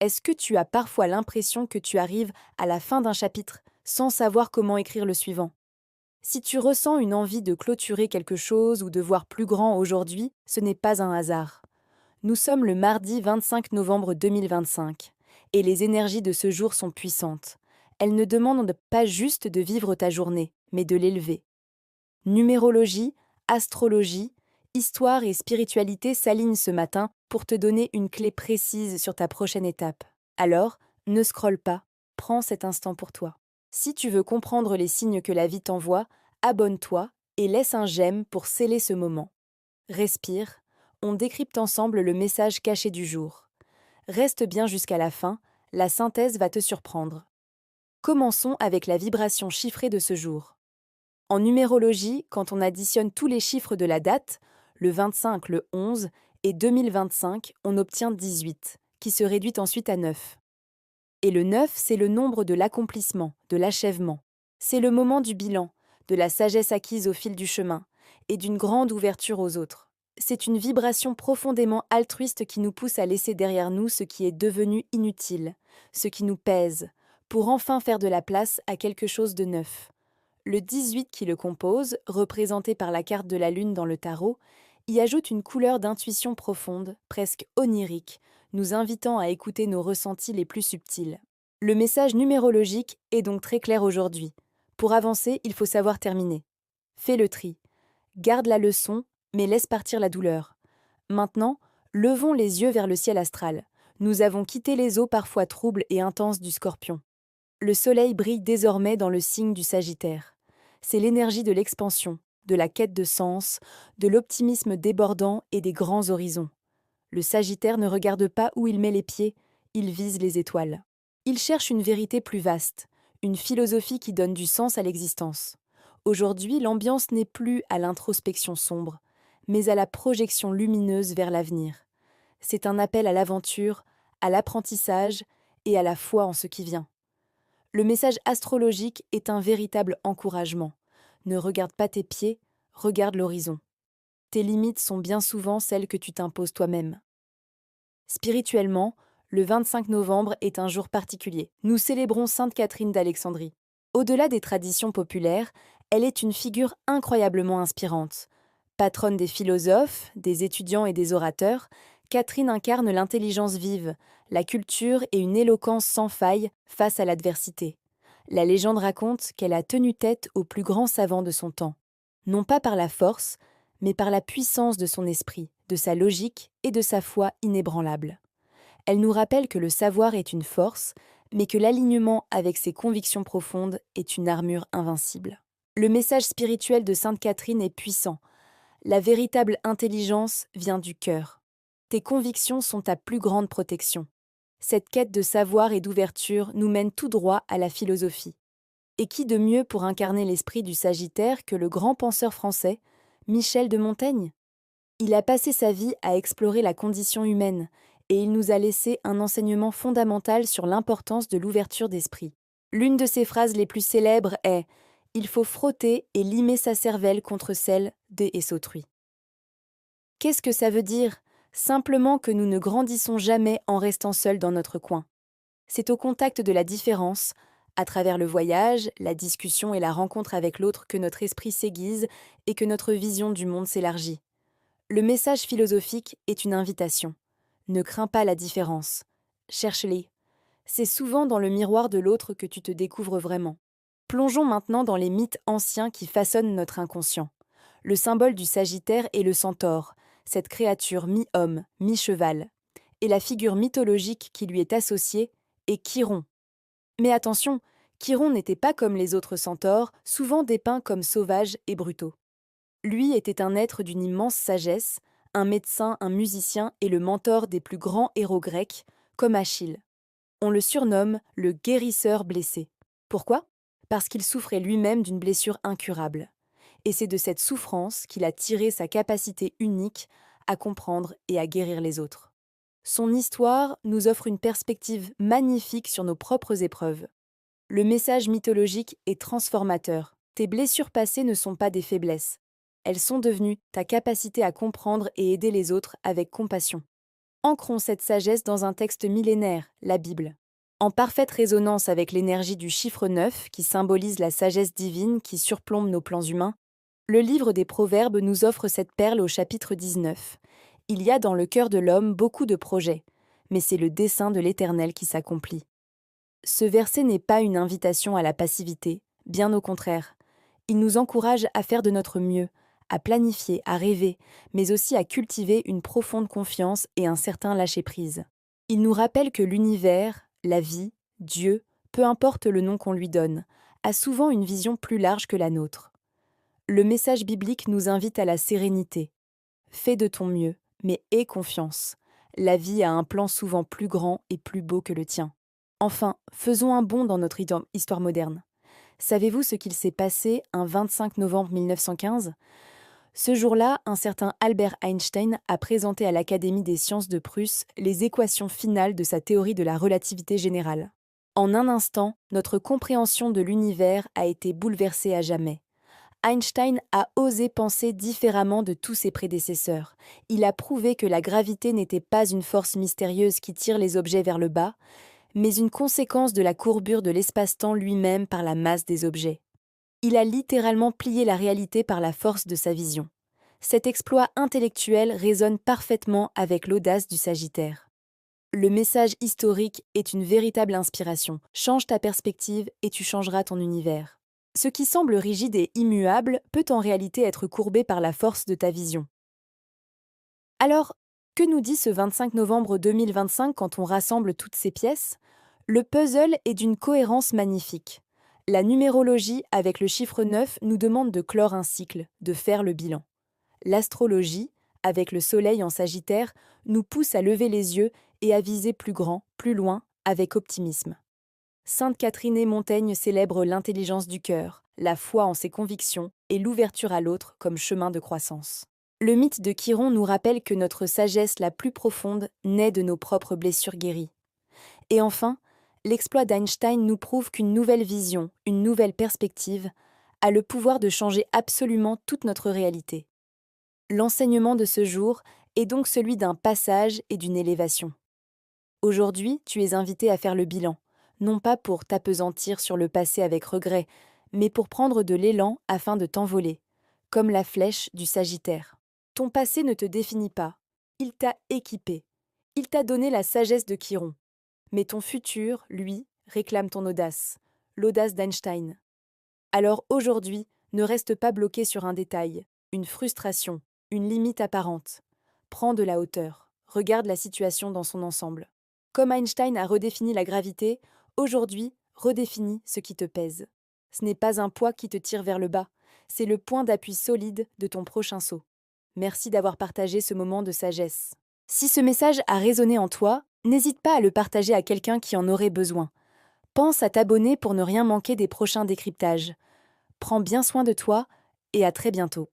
Est-ce que tu as parfois l'impression que tu arrives à la fin d'un chapitre sans savoir comment écrire le suivant? Si tu ressens une envie de clôturer quelque chose ou de voir plus grand aujourd'hui, ce n'est pas un hasard. Nous sommes le mardi 25 novembre 2025 et les énergies de ce jour sont puissantes. Elles ne demandent pas juste de vivre ta journée, mais de l'élever. Numérologie, astrologie, histoire et spiritualité s'alignent ce matin pour te donner une clé précise sur ta prochaine étape. Alors, ne scrolle pas, prends cet instant pour toi. Si tu veux comprendre les signes que la vie t'envoie, abonne-toi et laisse un j'aime pour sceller ce moment. Respire, on décrypte ensemble le message caché du jour. Reste bien jusqu'à la fin, la synthèse va te surprendre. Commençons avec la vibration chiffrée de ce jour. En numérologie, quand on additionne tous les chiffres de la date, le 25, le 11 et 2025, on obtient 18, qui se réduit ensuite à 9. Et le 9, c'est le nombre de l'accomplissement, de l'achèvement. C'est le moment du bilan, de la sagesse acquise au fil du chemin, et d'une grande ouverture aux autres. C'est une vibration profondément altruiste qui nous pousse à laisser derrière nous ce qui est devenu inutile, ce qui nous pèse, pour enfin faire de la place à quelque chose de neuf. Le 18 qui le compose, représenté par la carte de la Lune dans le tarot, y ajoute une couleur d'intuition profonde, presque onirique, nous invitant à écouter nos ressentis les plus subtils. Le message numérologique est donc très clair aujourd'hui. Pour avancer, il faut savoir terminer. Fais le tri. Garde la leçon, mais laisse partir la douleur. Maintenant, levons les yeux vers le ciel astral. Nous avons quitté les eaux parfois troubles et intenses du Scorpion. Le soleil brille désormais dans le signe du Sagittaire. C'est l'énergie de l'expansion, de la quête de sens, de l'optimisme débordant et des grands horizons. Le Sagittaire ne regarde pas où il met les pieds, il vise les étoiles. Il cherche une vérité plus vaste, une philosophie qui donne du sens à l'existence. Aujourd'hui, l'ambiance n'est plus à l'introspection sombre, mais à la projection lumineuse vers l'avenir. C'est un appel à l'aventure, à l'apprentissage et à la foi en ce qui vient. Le message astrologique est un véritable encouragement. Ne regarde pas tes pieds, regarde l'horizon. Tes limites sont bien souvent celles que tu t'imposes toi-même. Spirituellement, le 25 novembre est un jour particulier. Nous célébrons Sainte Catherine d'Alexandrie. Au-delà des traditions populaires, elle est une figure incroyablement inspirante. Patronne des philosophes, des étudiants et des orateurs, Catherine incarne l'intelligence vive, la culture et une éloquence sans faille face à l'adversité. La légende raconte qu'elle a tenu tête aux plus grands savants de son temps, non pas par la force, mais par la puissance de son esprit, de sa logique et de sa foi inébranlable. Elle nous rappelle que le savoir est une force, mais que l'alignement avec ses convictions profondes est une armure invincible. Le message spirituel de Sainte Catherine est puissant. La véritable intelligence vient du cœur. Tes convictions sont ta plus grande protection. Cette quête de savoir et d'ouverture nous mène tout droit à la philosophie. Et qui de mieux pour incarner l'esprit du Sagittaire que le grand penseur français, Michel de Montaigne? Il a passé sa vie à explorer la condition humaine, et il nous a laissé un enseignement fondamental sur l'importance de l'ouverture d'esprit. L'une de ses phrases les plus célèbres est « Il faut frotter et limer sa cervelle contre celle des et s'autrui ». Qu'est-ce que ça veut dire? Simplement que nous ne grandissons jamais en restant seuls dans notre coin. C'est au contact de la différence, à travers le voyage, la discussion et la rencontre avec l'autre que notre esprit s'aiguise et que notre vision du monde s'élargit. Le message philosophique est une invitation. Ne crains pas la différence. Cherche-les. C'est souvent dans le miroir de l'autre que tu te découvres vraiment. Plongeons maintenant dans les mythes anciens qui façonnent notre inconscient. Le symbole du Sagittaire est le centaure, cette créature mi-homme, mi-cheval. Et la figure mythologique qui lui est associée est Chiron. Mais attention, Chiron n'était pas comme les autres centaures, souvent dépeints comme sauvages et brutaux. Lui était un être d'une immense sagesse, un médecin, un musicien et le mentor des plus grands héros grecs, comme Achille. On le surnomme le guérisseur blessé. Pourquoi? Parce qu'il souffrait lui-même d'une blessure incurable. Et c'est de cette souffrance qu'il a tiré sa capacité unique à comprendre et à guérir les autres. Son histoire nous offre une perspective magnifique sur nos propres épreuves. Le message mythologique est transformateur. Tes blessures passées ne sont pas des faiblesses. Elles sont devenues ta capacité à comprendre et aider les autres avec compassion. Ancrons cette sagesse dans un texte millénaire, la Bible. En parfaite résonance avec l'énergie du chiffre 9, qui symbolise la sagesse divine qui surplombe nos plans humains, le livre des Proverbes nous offre cette perle au chapitre 19. Il y a dans le cœur de l'homme beaucoup de projets, mais c'est le dessein de l'Éternel qui s'accomplit. Ce verset n'est pas une invitation à la passivité, bien au contraire. Il nous encourage à faire de notre mieux, à planifier, à rêver, mais aussi à cultiver une profonde confiance et un certain lâcher-prise. Il nous rappelle que l'univers, la vie, Dieu, peu importe le nom qu'on lui donne, a souvent une vision plus large que la nôtre. Le message biblique nous invite à la sérénité. Fais de ton mieux, mais aie confiance. La vie a un plan souvent plus grand et plus beau que le tien. Enfin, faisons un bond dans notre histoire moderne. Savez-vous ce qu'il s'est passé un 25 novembre 1915 ? Ce jour-là, un certain Albert Einstein a présenté à l'Académie des sciences de Prusse les équations finales de sa théorie de la relativité générale. En un instant, notre compréhension de l'univers a été bouleversée à jamais. Einstein a osé penser différemment de tous ses prédécesseurs. Il a prouvé que la gravité n'était pas une force mystérieuse qui tire les objets vers le bas, mais une conséquence de la courbure de l'espace-temps lui-même par la masse des objets. Il a littéralement plié la réalité par la force de sa vision. Cet exploit intellectuel résonne parfaitement avec l'audace du Sagittaire. Le message historique est une véritable inspiration. Change ta perspective et tu changeras ton univers. Ce qui semble rigide et immuable peut en réalité être courbé par la force de ta vision. Alors, que nous dit ce 25 novembre 2025 quand on rassemble toutes ces pièces ? Le puzzle est d'une cohérence magnifique. La numérologie, avec le chiffre 9, nous demande de clore un cycle, de faire le bilan. L'astrologie, avec le soleil en Sagittaire, nous pousse à lever les yeux et à viser plus grand, plus loin, avec optimisme. Sainte Catherine et Montaigne célèbrent l'intelligence du cœur, la foi en ses convictions et l'ouverture à l'autre comme chemin de croissance. Le mythe de Chiron nous rappelle que notre sagesse la plus profonde naît de nos propres blessures guéries. Et enfin, l'exploit d'Einstein nous prouve qu'une nouvelle vision, une nouvelle perspective, a le pouvoir de changer absolument toute notre réalité. L'enseignement de ce jour est donc celui d'un passage et d'une élévation. Aujourd'hui, tu es invité à faire le bilan, non pas pour t'appesantir sur le passé avec regret, mais pour prendre de l'élan afin de t'envoler, comme la flèche du Sagittaire. Ton passé ne te définit pas, il t'a équipé, il t'a donné la sagesse de Chiron. Mais ton futur, lui, réclame ton audace, l'audace d'Einstein. Alors aujourd'hui, ne reste pas bloqué sur un détail, une frustration, une limite apparente. Prends de la hauteur, regarde la situation dans son ensemble. Comme Einstein a redéfini la gravité, aujourd'hui, redéfinis ce qui te pèse. Ce n'est pas un poids qui te tire vers le bas, c'est le point d'appui solide de ton prochain saut. Merci d'avoir partagé ce moment de sagesse. Si ce message a résonné en toi, n'hésite pas à le partager à quelqu'un qui en aurait besoin. Pense à t'abonner pour ne rien manquer des prochains décryptages. Prends bien soin de toi et à très bientôt.